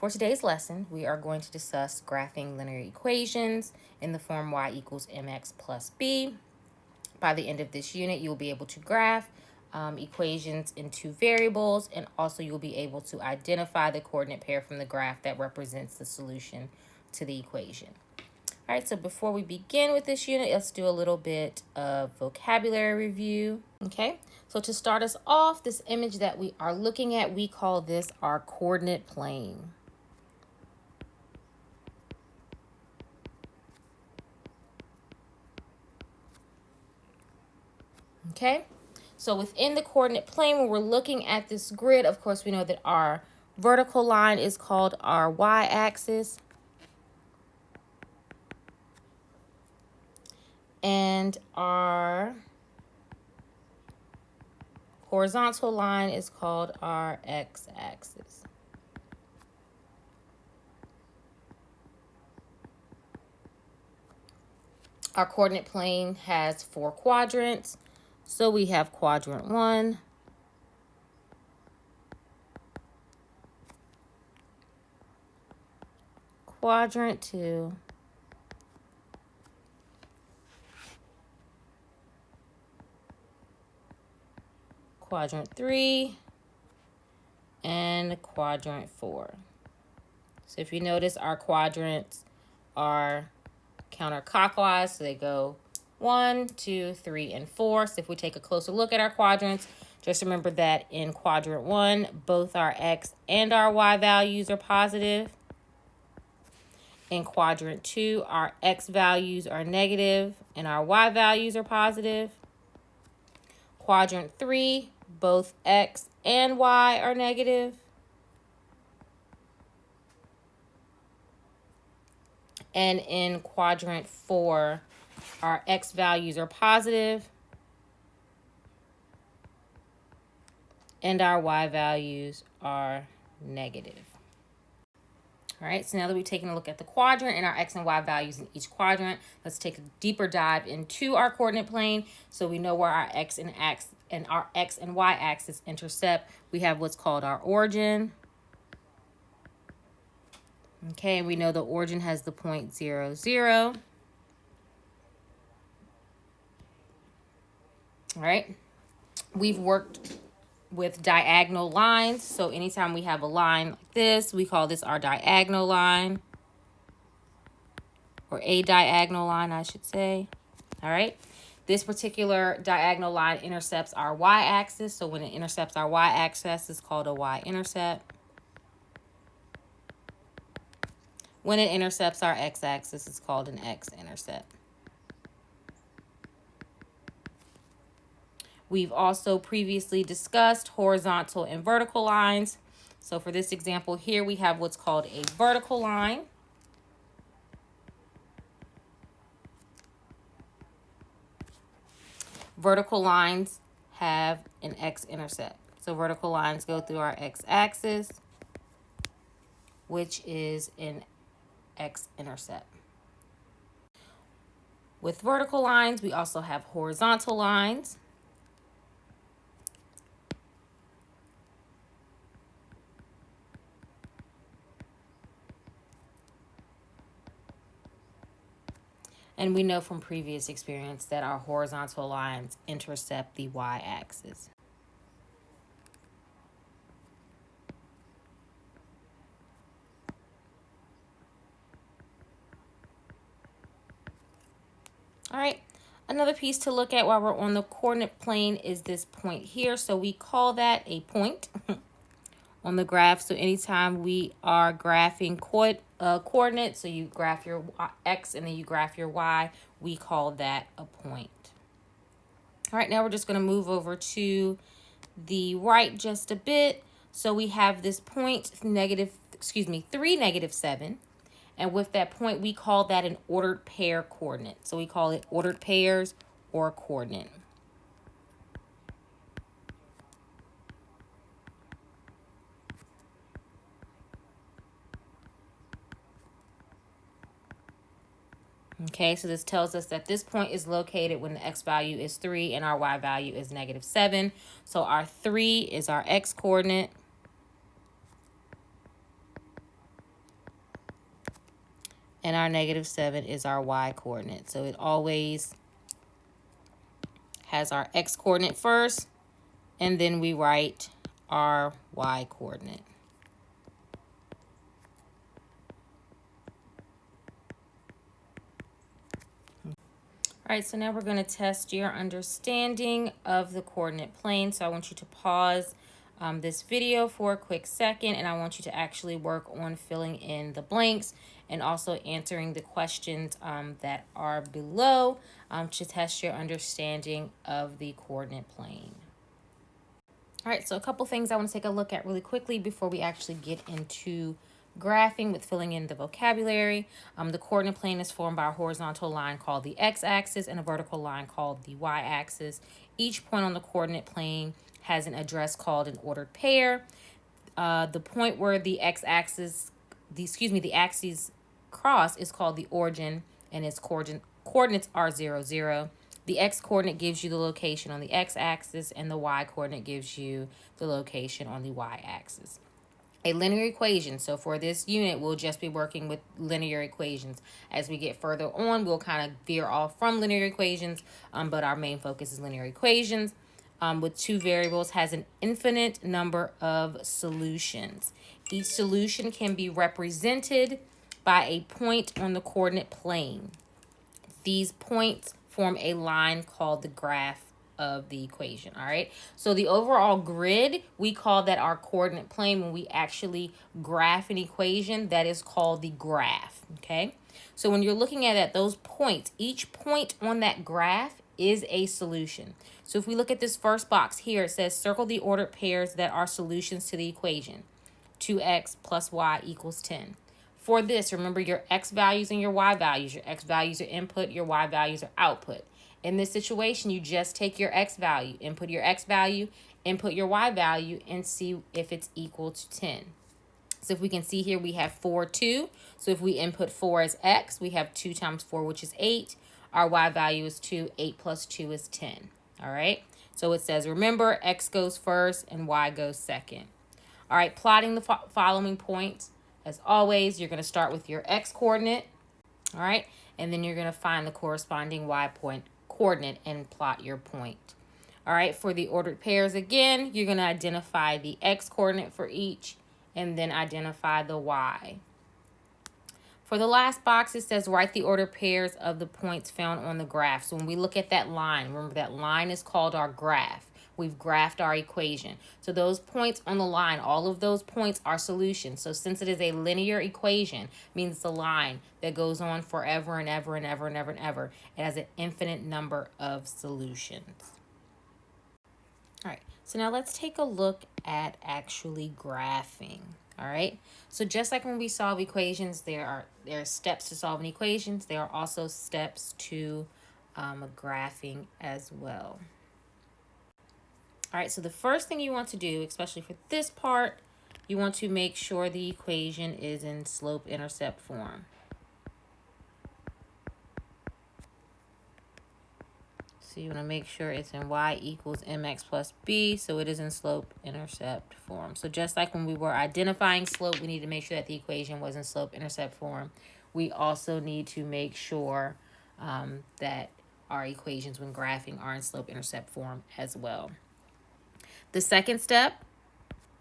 For today's lesson, we are going to discuss graphing linear equations in the form y equals mx plus b. By the end of this unit, you'll be able to graph equations in two variables, and also you'll be able to identify the coordinate pair from the graph that represents the solution to the equation. All right, so before we begin with this unit, let's do a little bit of vocabulary review. Okay, so to start us off, this image that we are looking at, we call this our coordinate plane. Okay, so within the coordinate plane, when we're looking at this grid, of course, we know that our vertical line is called our y-axis. And our horizontal line is called our x-axis. Our coordinate plane has 4 quadrants. So we have quadrant 1, quadrant 2, quadrant 3, and quadrant 4. So if you notice, our quadrants are counterclockwise, so they go 1, 2, 3, and 4. So if we take a closer look at our quadrants, just remember that in quadrant 1, both our x and our y values are positive. In quadrant 2, our x values are negative and our y values are positive. Quadrant 3, both x and y are negative. And in quadrant 4, our x values are positive and our y values are negative. All right, so now that we've taken a look at the quadrant and our x and y values in each quadrant, let's take a deeper dive into our coordinate plane so we know where our x and y axis intercept. We have what's called our origin. Okay, we know the origin has the point 0, 0. All right, we've worked with diagonal lines. So anytime we have a line like this, we call this our diagonal line, or a diagonal line, I should say. All right, this particular diagonal line intercepts our y-axis. So when it intercepts our y-axis, it's called a y-intercept. When it intercepts our x-axis, it's called an x-intercept. We've also previously discussed horizontal and vertical lines. So for this example here, we have what's called a vertical line. Vertical lines have an x-intercept. So vertical lines go through our x-axis, which is an x-intercept. With vertical lines, we also have horizontal lines. And we know from previous experience that our horizontal lines intercept the y-axis. All right, another piece to look at while we're on the coordinate plane is this point here. So we call that a point on the graph. So anytime we are graphing coordinates, so you graph your x and then you graph your y, we call that a point. All right, now we're just going to move over to the right just a bit. So we have this point 3, -7. And with that point, we call that an ordered pair coordinate. So we call it ordered pairs or coordinate. Okay, so this tells us that this point is located when the x value is 3 and our y value is -7. So our 3 is our x coordinate. and our -7 is our y-coordinate. So it always has our x-coordinate first, and then we write our y-coordinate. All right, so now we're going to test your understanding of the coordinate plane. So I want you to pause this video for a quick second, and I want you to actually work on filling in the blanks and also answering the questions that are below to test your understanding of the coordinate plane. All right, so a couple things I want to take a look at really quickly before we actually get into graphing with filling in the vocabulary. The coordinate plane is formed by a horizontal line called the x-axis and a vertical line called the y-axis. Each point on the coordinate plane has an address called an ordered pair. The point where the x-axis, the axes cross is called the origin, and its coordinates are 0, 0. The x-coordinate gives you the location on the x-axis, and the y-coordinate gives you the location on the y-axis. A linear equation. So for this unit, we'll just be working with linear equations. As we get further on, we'll kind of veer off from linear equations, but our main focus is linear equations. With two variables has an infinite number of solutions. Each solution can be represented by a point on the coordinate plane. These points form a line called the graph of the equation. All right, so the overall grid, we call that our coordinate plane. When we actually graph an equation, that is called the graph. Okay, so when you're looking at those points, each point on that graph is a solution. So if we look at this first box here, it says circle the ordered pairs that are solutions to the equation. 2x plus y equals 10. For this, remember your x values and your y values. Your x values are input, your y values are output. In this situation, you just take your x value, input your x value, input your y value, and see if it's equal to 10. So if we can see here, we have 4, 2. So if we input 4 as x, we have 2 times 4, which is 8. Our y value is 2. 8 plus 2 is 10. All right. So it says, remember, x goes first and y goes second. All right, plotting the following points. As always, you're going to start with your x-coordinate. All right, and then you're going to find the corresponding y-point coordinate and plot your point. All right, for the ordered pairs, again, you're going to identify the x-coordinate for each and then identify the y. For the last box, it says write the ordered pairs of the points found on the graph. So when we look at that line, remember that line is called our graph. We've graphed our equation. So those points on the line, all of those points are solutions. So since it is a linear equation, means it's a line that goes on forever and ever and ever and ever and ever. It has an infinite number of solutions. All right, so now let's take a look at actually graphing. All right, so just like when we solve equations, there are steps to solving equations. There are also steps to graphing as well. All right, so the first thing you want to do, especially for this part, you want to make sure the equation is in slope-intercept form. So you want to make sure it's in y equals mx plus b, so it is in slope-intercept form. So just like when we were identifying slope, we need to make sure that the equation was in slope-intercept form. We also need to make sure that our equations when graphing are in slope-intercept form as well. The second step,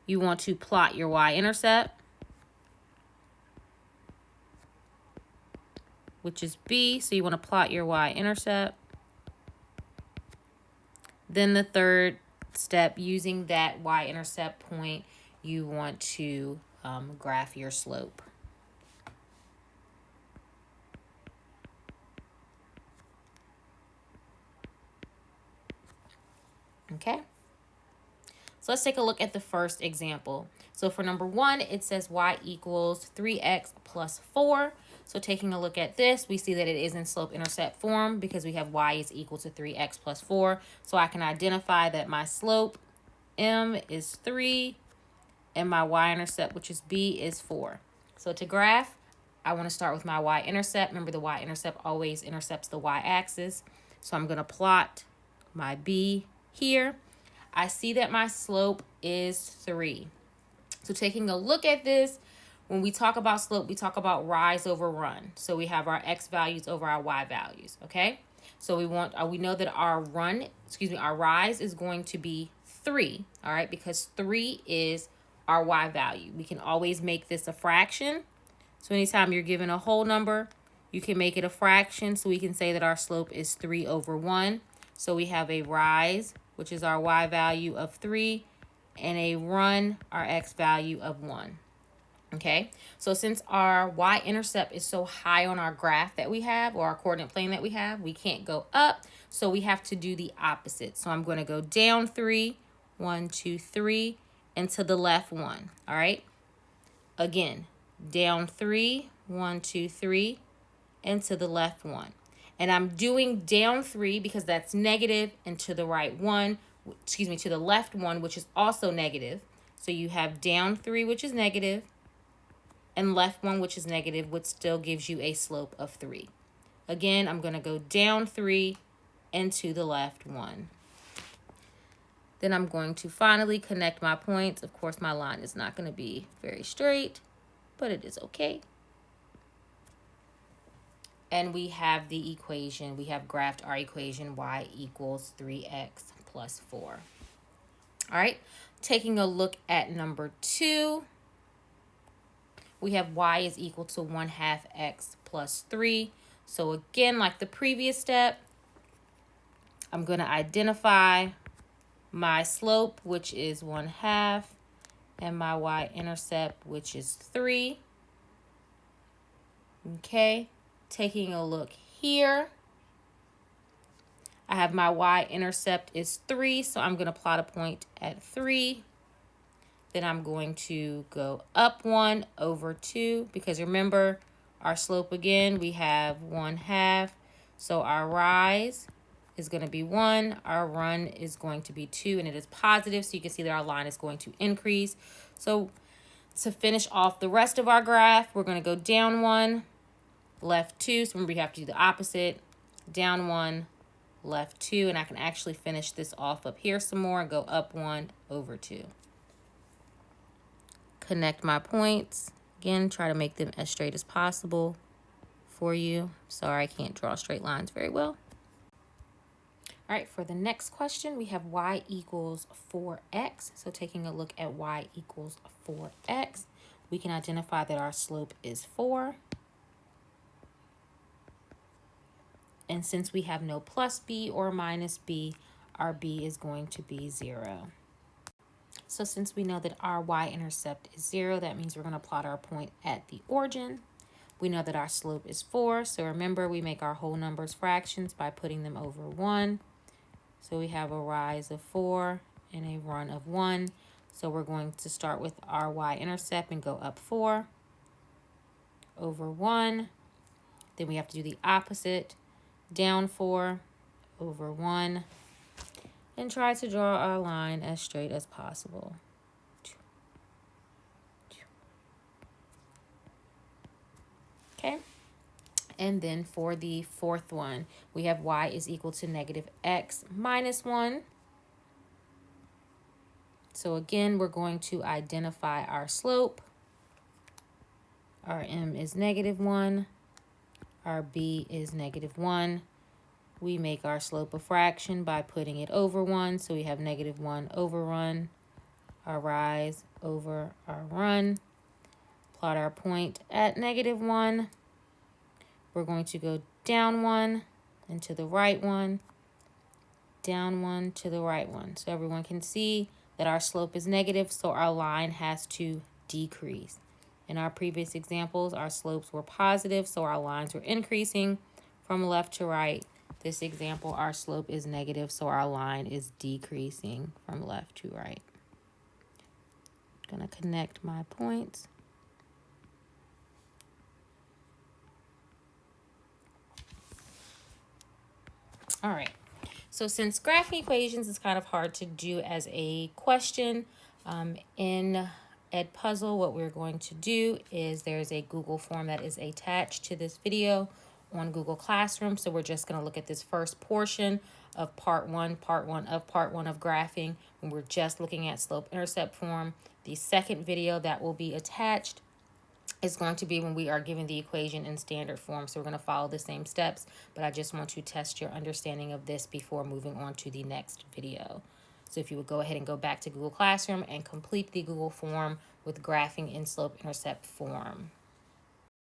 you want to plot your y-intercept, which is b, so you want to plot your y-intercept. Then the third step, using that y-intercept point, you want to graph your slope. Okay? So let's take a look at the first example. So for number 1, it says y equals 3x plus 4. So taking a look at this, we see that it is in slope-intercept form because we have y is equal to 3x plus 4. So I can identify that my slope, m, is 3, and my y-intercept, which is b, is 4. So to graph, I want to start with my y-intercept. Remember, the y-intercept always intercepts the y-axis. So I'm going to plot my b here. I see that my slope is 3. So taking a look at this, when we talk about slope, we talk about rise over run. So we have our x values over our y values, okay? So we know that our our rise is going to be 3, all right? Because 3 is our y value. We can always make this a fraction. So anytime you're given a whole number, you can make it a fraction. So we can say that our slope is 3 over 1. So we have a rise, which is our y value of 3, and a run, our x value of 1. Okay, so since our y-intercept is so high on our graph that we have, or our coordinate plane that we have, we can't go up, so we have to do the opposite. So I'm going to go down 3, 1, 2, 3, and to the left 1, all right? Again, down 3, 1, 2, 3, and to the left 1. And I'm doing down 3 because that's negative, and to the right 1, to the left 1, which is also negative. So you have down 3, which is negative, and left 1, which is negative, which still gives you a slope of 3. Again, I'm going to go down 3 and to the left 1. Then I'm going to finally connect my points. Of course, my line is not going to be very straight, but it is okay. And we have the equation. We have graphed our equation, y equals 3x plus 4. All right, taking a look at number 2. We have y is equal to 1/2 x plus 3. So again, like the previous step, I'm going to identify my slope, which is 1/2, and my y-intercept, which is 3. Okay, taking a look here, I have my y-intercept is 3, so I'm going to plot a point at 3. Then I'm going to go up 1 over 2, because remember, our slope again, we have 1/2. So our rise is going to be 1, our run is going to be 2, and it is positive, so you can see that our line is going to increase. So to finish off the rest of our graph, we're going to go down 1, left 2. So remember, you have to do the opposite. Down 1, left 2, and I can actually finish this off up here some more and go up 1 over 2. Connect my points. Again, try to make them as straight as possible for you. Sorry, I can't draw straight lines very well. All right, for the next question, we have y equals 4x. So taking a look at y equals 4x, we can identify that our slope is 4. And since we have no plus b or minus b, our b is going to be 0. So since we know that our y-intercept is 0, that means we're going to plot our point at the origin. We know that our slope is 4, so remember, we make our whole numbers fractions by putting them over 1. So we have a rise of 4 and a run of 1. So we're going to start with our y-intercept and go up 4 over 1. Then we have to do the opposite, down 4 over 1. And try to draw our line as straight as possible. Okay. And then for the fourth one, we have y is equal to negative x minus 1. So again, we're going to identify our slope. Our m is negative 1. Our b is negative 1. We make our slope a fraction by putting it over 1. So we have negative 1 over run, our rise over our run. Plot our point at negative 1. We're going to go down 1 and to the right 1, down 1 to the right 1. So everyone can see that our slope is negative, so our line has to decrease. In our previous examples, our slopes were positive, so our lines were increasing from left to right. This example, our slope is negative, so our line is decreasing from left to right. I'm going to connect my points. All right, so since graphing equations is kind of hard to do as a question, in Edpuzzle, what we're going to do is there's a Google form that is attached to this video on Google Classroom. So we're just going to look at this first portion of part one of graphing, and we're just looking at slope intercept form. The second video that will be attached is going to be when we are given the equation in standard form. So we're going to follow the same steps, but I just want to test your understanding of this before moving on to the next video. So if you would go ahead and go back to Google Classroom and complete the Google form with graphing in slope intercept form.